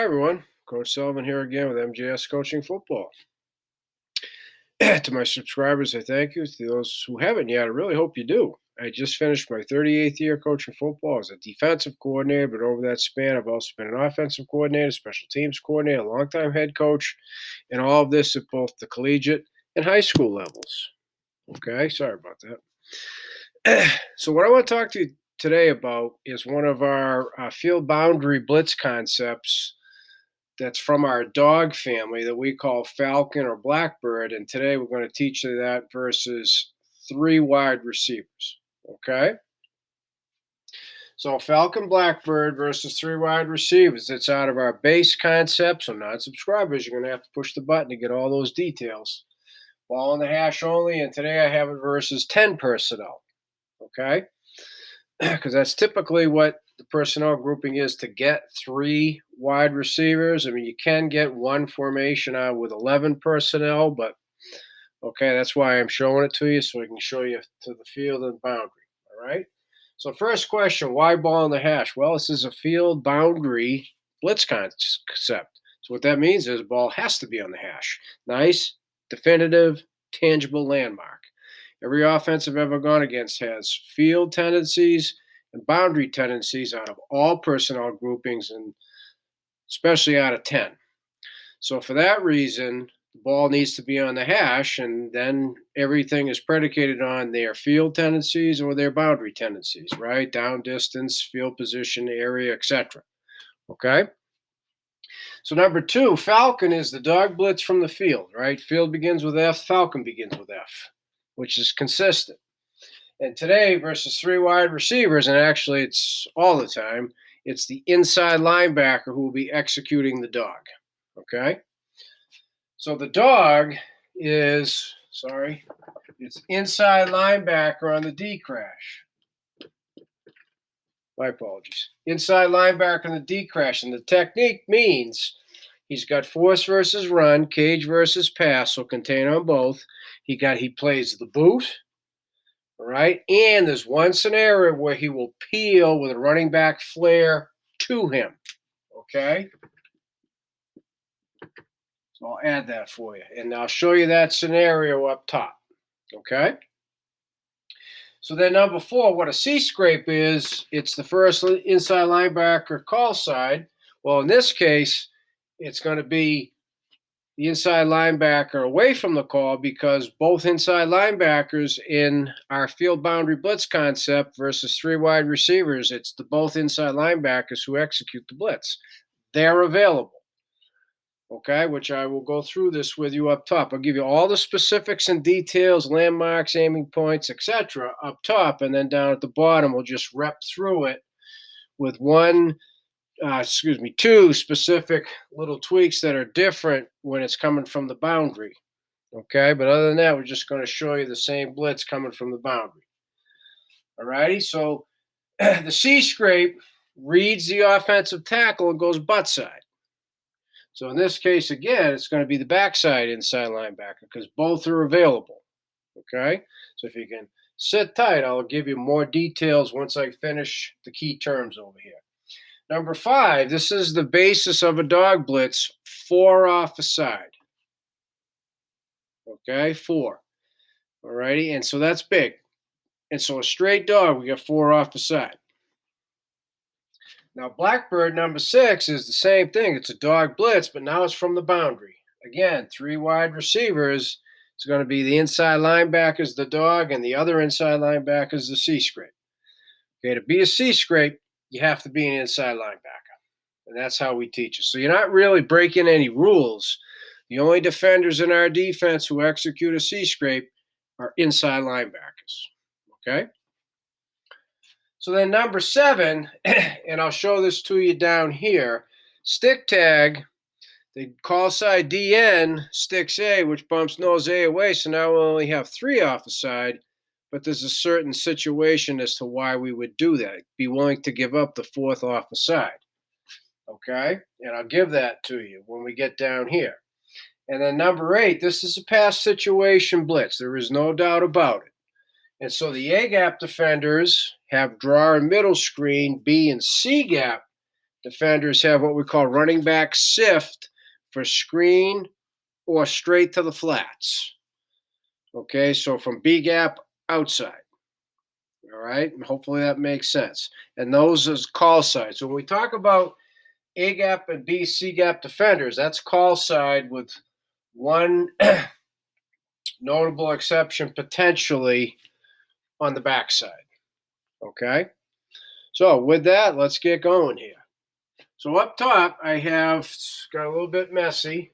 Hi everyone, Coach Sullivan here again with MJS Coaching Football. To my subscribers, I thank you. To those who haven't yet, I really hope you do. I just finished my 38th year coaching football as a defensive coordinator, but over that span, I've also been an offensive coordinator, special teams coordinator, longtime head coach, and all of this at both the collegiate and high school levels. Okay, sorry about that. So, what I want to talk to you today about is one of our field boundary blitz concepts that's from our dog family that we call Falcon or Blackbird. And today we're going to teach you that versus three wide receivers. Okay. So Falcon Blackbird versus three wide receivers. It's out of our base concept. So non-subscribers, you're going to have to push the button to get all those details. Ball in the hash only. And today I have it versus 10 personnel. Okay. Because that's typically what the personnel grouping is to get three wide receivers. I mean, you can get one formation out with 11 personnel, but okay, that's why I'm showing it to you so I can show you to the field and boundary. All right. So, first question, why ball in the hash? Well, this is a field boundary blitz concept. So, what that means is ball has to be on the hash. Nice, definitive, tangible landmark. Every offense I've ever gone against has field tendencies and boundary tendencies out of all personnel groupings, and especially out of 10. So for that reason, the ball needs to be on the hash, and then everything is predicated on their field tendencies or their boundary tendencies, right? Down distance, field position, area, etc. Okay? So number two, Falcon is the dog blitz from the field, right? Field begins with F, Falcon begins with F, which is consistent. And today versus three wide receivers, and actually it's all the time, it's the inside linebacker who will be executing the dog. Okay? So the dog is, it's inside linebacker on the D crash. My apologies. Inside linebacker on the D crash. And the technique means he's got force versus run, cage versus pass, so contain on both. He plays the boot. All right. And there's one scenario where he will peel with a running back flare to him. Okay. So I'll add that for you. And I'll show you that scenario up top. Okay. So then number four, what a C-scrape is, it's the first inside linebacker call side. Well, in this case, it's going to be the inside linebacker away from the call because both inside linebackers in our field boundary blitz concept versus three wide receivers, it's the both inside linebackers who execute the blitz. They're available, okay, which I will go through this with you up top. I'll give you all the specifics and details, landmarks, aiming points, etc. up top, and then down at the bottom, we'll just rep through it with two specific little tweaks that are different when it's coming from the boundary. Okay, but other than that, we're just going to show you the same blitz coming from the boundary. All righty, so the C-scrape reads the offensive tackle and goes butt side. So in this case, again, it's going to be the backside inside linebacker because both are available. Okay, so if you can sit tight, I'll give you more details once I finish the key terms over here. Number five, this is the basis of a dog blitz, 4 off a side. Okay, 4. All righty, and so that's big. And so a straight dog, we got 4 off the side. Now, Blackbird number 6 is the same thing. It's a dog blitz, but now it's from the boundary. Again, 3 wide receivers. It's going to be the inside linebackers, the dog, and the other inside linebackers, the C-scrape. Okay, to be a C-scrape, you have to be an inside linebacker. And that's how we teach it. So you're not really breaking any rules. The only defenders in our defense who execute a C-scrape are inside linebackers. Okay? So then number 7, and I'll show this to you down here, stick tag, the call side DN sticks A, which bumps nose A away, so now we only have 3 off the side. But there's a certain situation as to why we would do that. Be willing to give up the 4th off the side. Okay? And I'll give that to you when we get down here. And then number 8, this is a pass situation blitz. There is no doubt about it. And so the A-gap defenders have draw and middle screen. B and C-gap defenders have what we call running back sift for screen or straight to the flats. Okay, so from B gap outside. All right, and hopefully that makes sense. And those is call side. So when we talk about A gap and B, C gap defenders, that's call side with one notable exception potentially on the backside. Okay, so with that, let's get going here. So up top, I have got a little bit messy.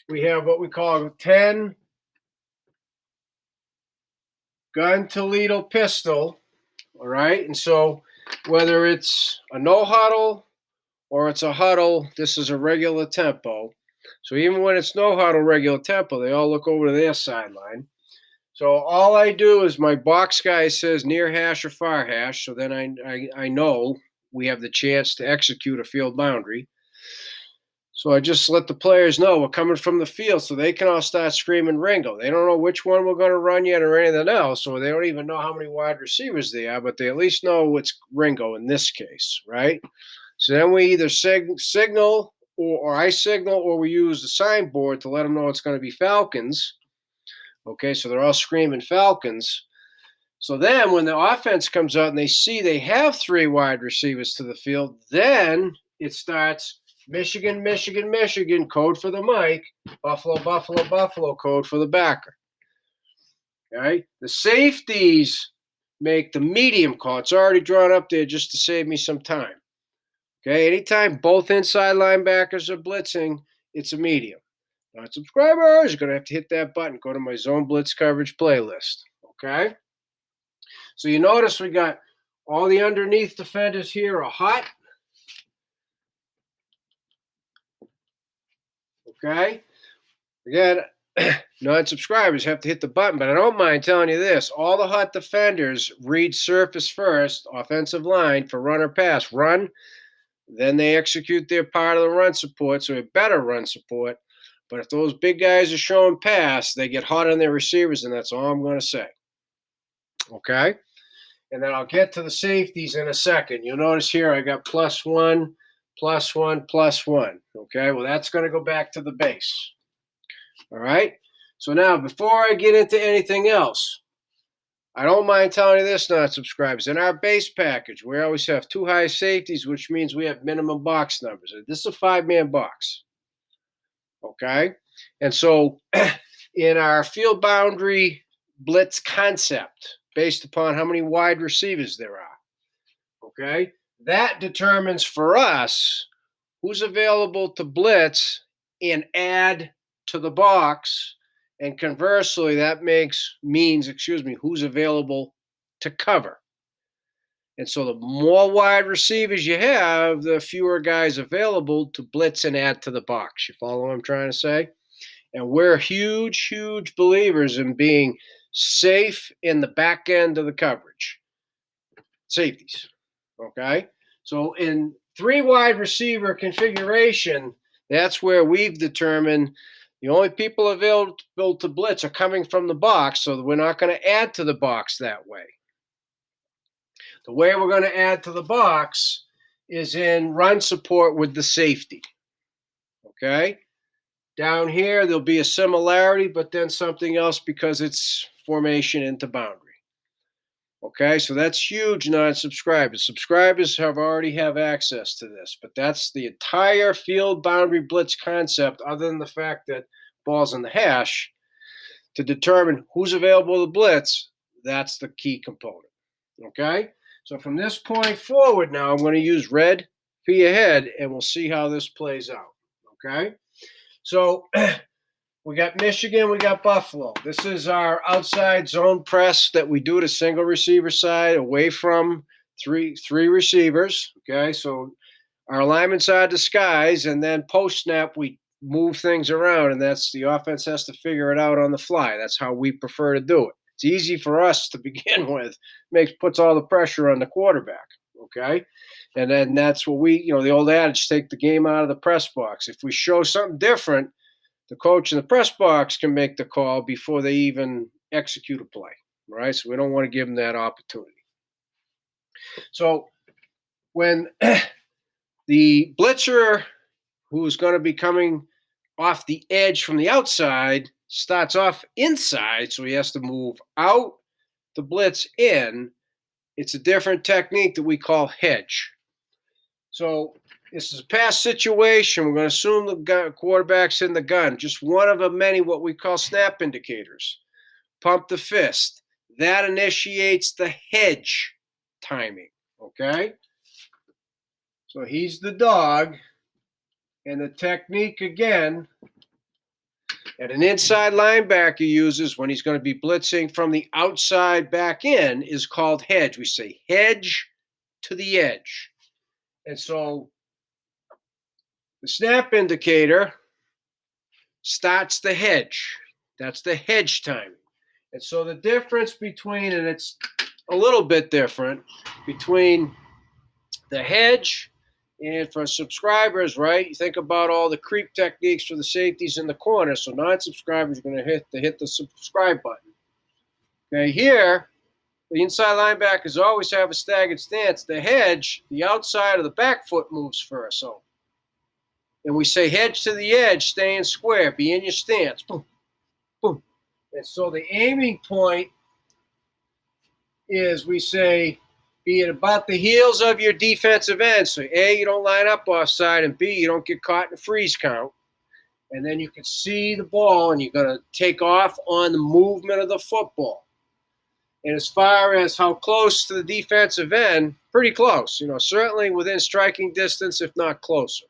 We have what we call 10 Gun Toledo Pistol. All right, and so whether it's a no huddle or it's a huddle, this is a regular tempo. So even when it's no huddle regular tempo, they all look over to their sideline. So all I do is my box guy says near hash or far hash. So then I know we have the chance to execute a field boundary. So I just let the players know we're coming from the field so they can all start screaming Ringo. They don't know which one we're going to run yet or anything else, or they don't even know how many wide receivers they are, but they at least know it's Ringo in this case, right? So then we either signal or I signal or we use the signboard to let them know it's going to be Falcons. Okay, so they're all screaming Falcons. So then when the offense comes out and they see they have 3 wide receivers to the field, then it starts Michigan, Michigan, Michigan, code for the Mike, Buffalo, Buffalo, Buffalo, code for the backer. Okay, the safeties make the medium call. It's already drawn up there just to save me some time. Okay, anytime both inside linebackers are blitzing, it's a medium. Non-subscribers, you're going to have to hit that button. Go to my Zone Blitz coverage playlist. Okay, so you notice we got all the underneath defenders here are hot. Okay, again, non-subscribers have to hit the button, but I don't mind telling you this. All the hot defenders read surface first, offensive line for run or pass. Run, then they execute their part of the run support, so it better run support. But if those big guys are showing pass, they get hot on their receivers, and that's all I'm going to say. Okay? And then I'll get to the safeties in a second. You'll notice here I got +1, +1, +1. Okay? Well, that's going to go back to the base. All right? So now, before I get into anything else, I don't mind telling you this, non-subscribers. In our base package, we always have 2 high safeties, which means we have minimum box numbers. This is a 5-man box. Okay? And so in our field boundary blitz concept, based upon how many wide receivers there are, okay, that determines for us who's available to blitz and add to the box. And conversely, that means who's available to cover. And so the more wide receivers you have, the fewer guys available to blitz and add to the box. You follow what I'm trying to say? And we're huge, huge believers in being safe in the back end of the coverage. Safeties. Okay? So in 3 wide receiver configuration, that's where we've determined the only people available to blitz are coming from the box, so we're not going to add to the box that way. The way we're going to add to the box is in run support with the safety. Okay? Down here, there'll be a similarity, but then something else because it's formation into boundary. Okay, so that's huge, non-subscribers. Subscribers already have access to this, but that's the entire field boundary blitz concept, other than the fact that ball's in the hash, to determine who's available to blitz. That's the key component. Okay, so from this point forward now, I'm going to use red for your head, and we'll see how this plays out. Okay, so we got Michigan, we got Buffalo. This is our outside zone press that we do to single receiver side away from three receivers. Okay, so our alignments are disguised, and then post snap we move things around, and that's the offense has to figure it out on the fly. That's how we prefer to do it. It's easy for us to begin with. Puts all the pressure on the quarterback. Okay, and then that's what the old adage, take the game out of the press box. If we show something different, the coach in the press box can make the call before they even execute a play, right? So we don't want to give them that opportunity. So when The blitzer, who's going to be coming off the edge from the outside, starts off inside, so he has to move out the blitz in. It's a different technique that we call hedge. So this is a pass situation. We're going to assume the quarterback's in the gun. Just one of many what we call snap indicators. Pump the fist. That initiates the hedge timing. Okay? So he's the dog. And the technique again that an inside linebacker uses when he's going to be blitzing from the outside back in is called hedge. We say hedge to the edge. And so the snap indicator starts the hedge. That's the hedge timing. And so the difference between, and it's a little bit different, between the hedge and for subscribers, right? You think about all the creep techniques for the safeties in the corner. So non-subscribers are going to hit the subscribe button. Okay, here, the inside linebackers always have a staggered stance. The hedge, the outside of the back foot moves first. So, and we say hedge to the edge, staying square, be in your stance. Boom, boom. And so the aiming point is, we say, be it about the heels of your defensive end. So A, you don't line up offside, and B, you don't get caught in a freeze count. And then you can see the ball, and you're going to take off on the movement of the football. And as far as how close to the defensive end, pretty close. Certainly within striking distance, if not closer.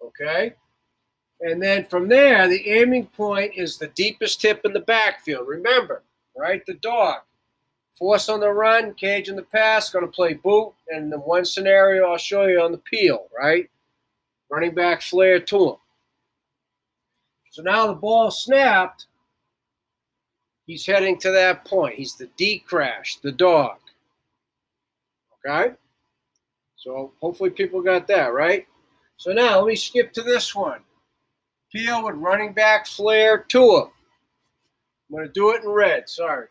Okay? And then from there, the aiming point is the deepest tip in the backfield. Remember, right, the dog. Force on the run, cage in the pass, going to play boot. And the one scenario I'll show you on the peel, right? Running back flare to him. So now the ball snapped. He's heading to that point. He's the D crash, the dog. Okay? So hopefully people got that, right? So now let me skip to this one. Peel with running back flare to him. I'm going to do it in red, sorry.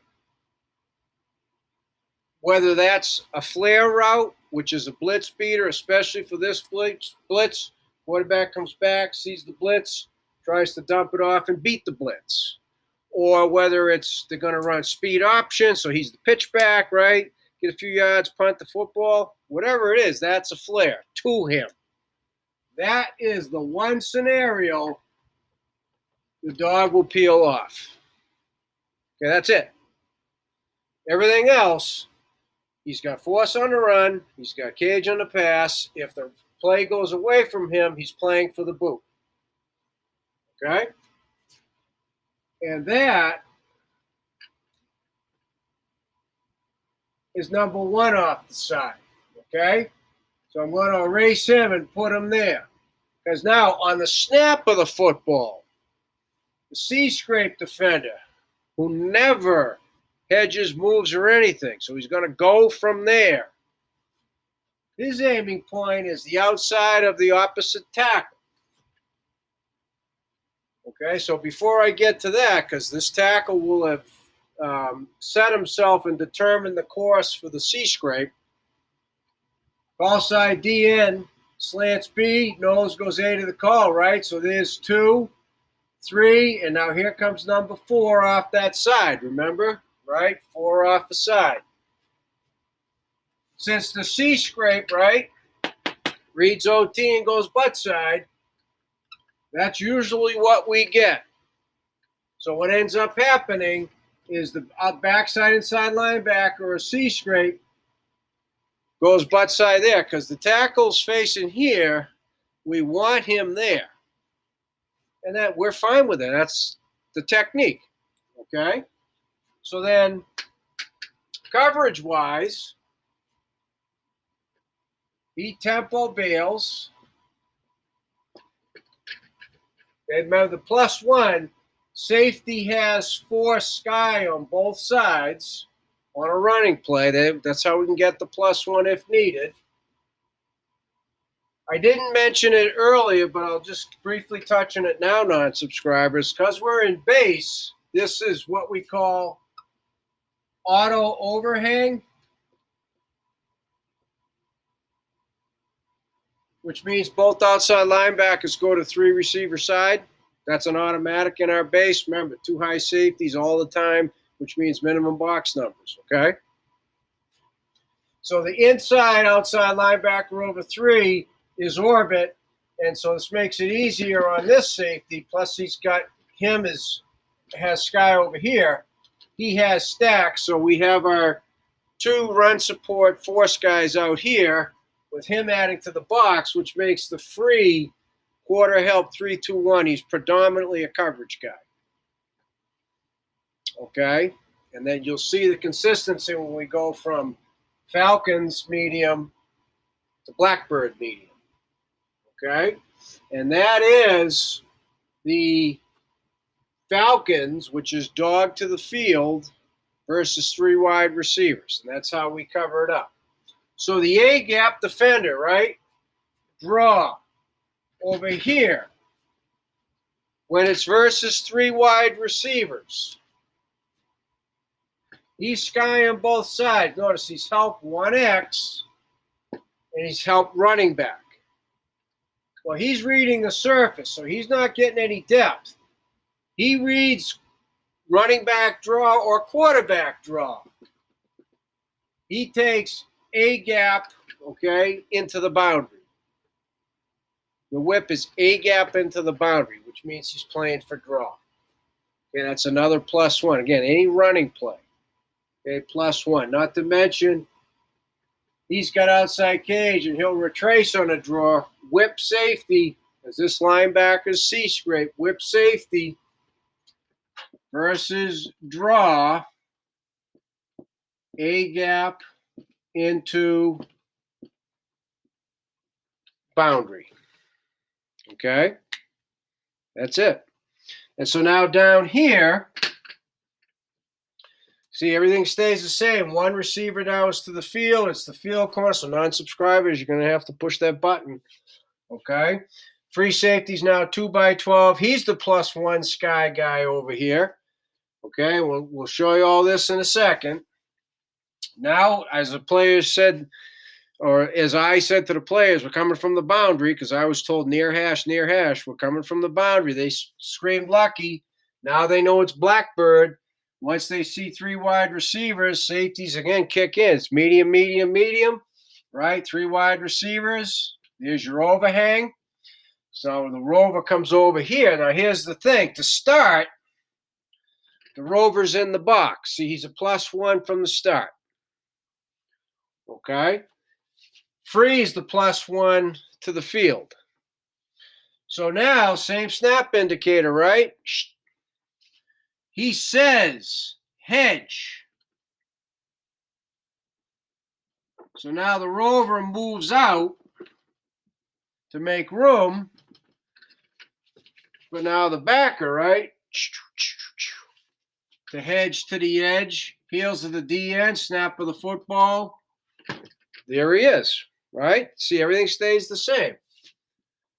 Whether that's a flare route, which is a blitz beater, especially for this blitz, quarterback comes back, sees the blitz, tries to dump it off and beat the blitz. Or whether it's they're going to run speed option, so he's the pitch back, right? Get a few yards, punt the football. Whatever it is, that's a flare to him. That is the one scenario the dog will peel off. Okay, that's it. Everything else, he's got force on the run. He's got cage on the pass. If the play goes away from him, he's playing for the boot. Okay? And that is number one off the side. Okay? So I'm going to erase him and put him there. Because now on the snap of the football, the C-scrape defender, who never hedges, moves, or anything, so he's going to go from there. His aiming point is the outside of the opposite tackle. Okay, so before I get to that, because this tackle will have set himself and determined the course for the C-scrape, call side DN, slants B, nose goes A to the call, right? So there's 2, 3, and now here comes number 4 off that side, remember? Right? 4 off the side. Since the C-scrape, right, reads OT and goes butt side, that's usually what we get. So what ends up happening is the backside inside linebacker or C-scrape goes butt side there because the tackle's facing here. We want him there. And that we're fine with it. That's the technique. Okay? So then, coverage-wise, he tempo bails. And remember, the +1, safety has force sky on both sides on a running play. That's how we can get the +1 if needed. I didn't mention it earlier, but I'll just briefly touch on it now, non-subscribers. Because we're in base, this is what we call auto overhang. which means both outside linebackers go to 3 receiver side. That's an automatic in our base. Remember, 2 high safeties all the time, which means minimum box numbers, okay? So the inside outside linebacker over 3 is orbit, and so this makes it easier on this safety. Plus he's got him has Sky over here. He has stacks, so we have our 2 run support force guys out here with him adding to the box, which makes the free quarter help 3-2-1. He's predominantly a coverage guy. Okay? And then you'll see the consistency when we go from Falcon's medium to Blackbird medium. Okay? And that is the Falcons, which is dog to the field versus 3 wide receivers. And that's how we cover it up. So the A-gap defender, right? Draw over here. When it's versus 3 wide receivers, he's Sky on both sides. Notice he's helped 1X and he's helped running back. Well, he's reading the surface, so he's not getting any depth. He reads running back draw or quarterback draw. He takes A gap, okay, into the boundary. The whip is A gap into the boundary, which means he's playing for draw. Okay, that's another +1. Again, any running play. Okay, +1. Not to mention, he's got outside cage and he'll retrace on a draw. Whip safety, as this linebacker's C-scrape. Whip safety versus draw. A gap into boundary. Okay? That's it. And so now down here, see, everything stays the same. 1 receiver now is to the field. It's the field corner. So non-subscribers, you're going to have to push that button. Okay? Free safety's now 2x12. He's the +1 Sky guy over here. Okay? We'll show you all this in a second. Now, as the players said, or as I said to the players, we're coming from the boundary because I was told near hash. We're coming from the boundary. They screamed lucky. Now they know it's Blackbird. Once they see 3 wide receivers, safeties again kick in. It's medium, right? 3 wide receivers. There's your overhang. So the rover comes over here. Now here's the thing. To start, the rover's in the box. See, he's a +1 from the start. Okay? Free is the +1 to the field. So now, same snap indicator, right? He says, hedge. So now the rover moves out to make room. But now the backer, right? To hedge to the edge. Heels of the DN, snap of the football. There he is, right? See, everything stays the same.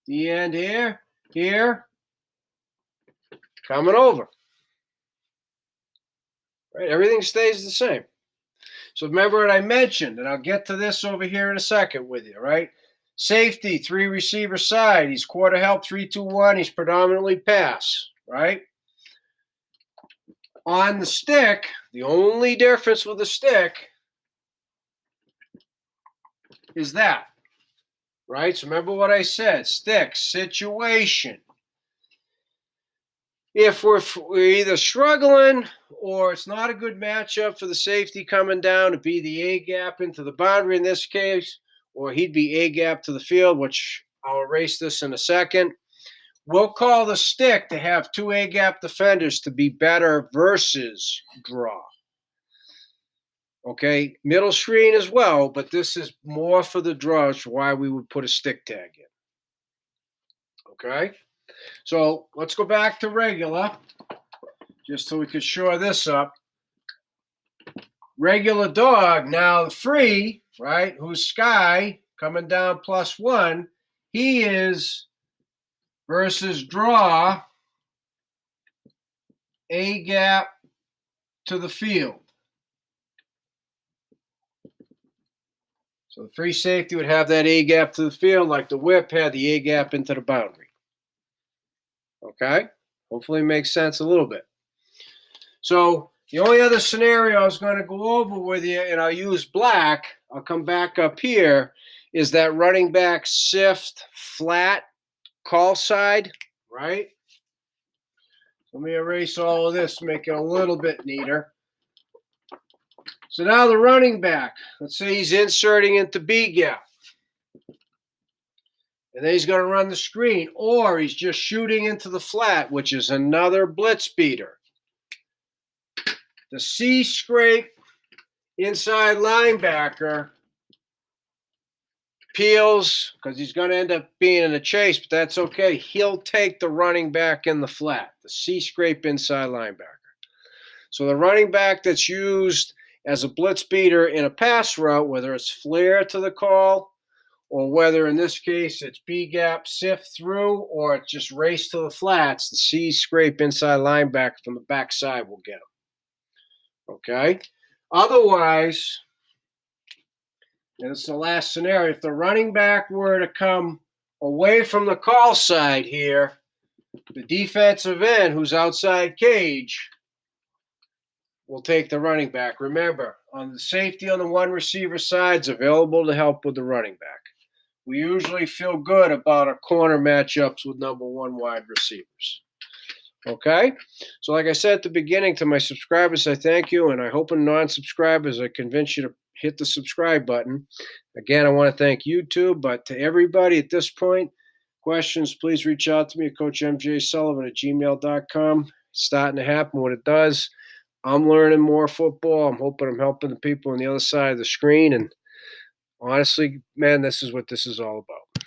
The end here, coming over. Right? Everything stays the same. So remember what I mentioned, and I'll get to this over here in a second with you, right? Safety, 3 receiver side. He's quarter help, 3-2-1. He's predominantly pass, right? On the stick, the only difference with the stick is that, right? So remember what I said, stick, situation. If we're either struggling or it's not a good matchup for the safety coming down to be the A gap into the boundary in this case, or he'd be A gap to the field, which I'll erase this in a second. We'll call the stick to have 2 A gap defenders to be better versus draw. Okay, middle screen as well, but this is more for the draw, which is why we would put a stick tag in. Okay, so let's go back to regular, just so we could shore this up. Regular dog, now free, right, who's Sky, coming down +1. He is versus draw, A gap to the field. So the free safety would have that A gap to the field like the whip had the A gap into the boundary. Okay? Hopefully it makes sense a little bit. So the only other scenario I was going to go over with you, and I'll use black, I'll come back up here, is that running back sift flat call side, right? Let me erase all of this, make it a little bit neater. So now the running back, let's say he's inserting into B gap. And then he's going to run the screen, or he's just shooting into the flat, which is another blitz beater. The C scrape inside linebacker peels, because he's going to end up being in a chase, but that's okay. He'll take the running back in the flat, the C scrape inside linebacker. So the running back that's used as a blitz beater in a pass route, whether it's flare to the call, or whether in this case it's B gap sift through, or it's just race to the flats, the C scrape inside linebacker from the backside will get him. Okay? Otherwise, and it's the last scenario, if the running back were to come away from the call side here, the defensive end who's outside cage will take the running back. Remember, on the safety on the one receiver side is available to help with the running back. We usually feel good about our corner matchups with number one wide receivers. Okay? So like I said at the beginning, to my subscribers, I thank you, and I hope in non-subscribers I convince you to hit the subscribe button. Again, I want to thank YouTube, but to everybody at this point, questions, please reach out to me at coachmjsullivan@gmail.com. It's starting to happen when it does. I'm learning more football. I'm hoping I'm helping the people on the other side of the screen, and honestly, man, this is what this is all about.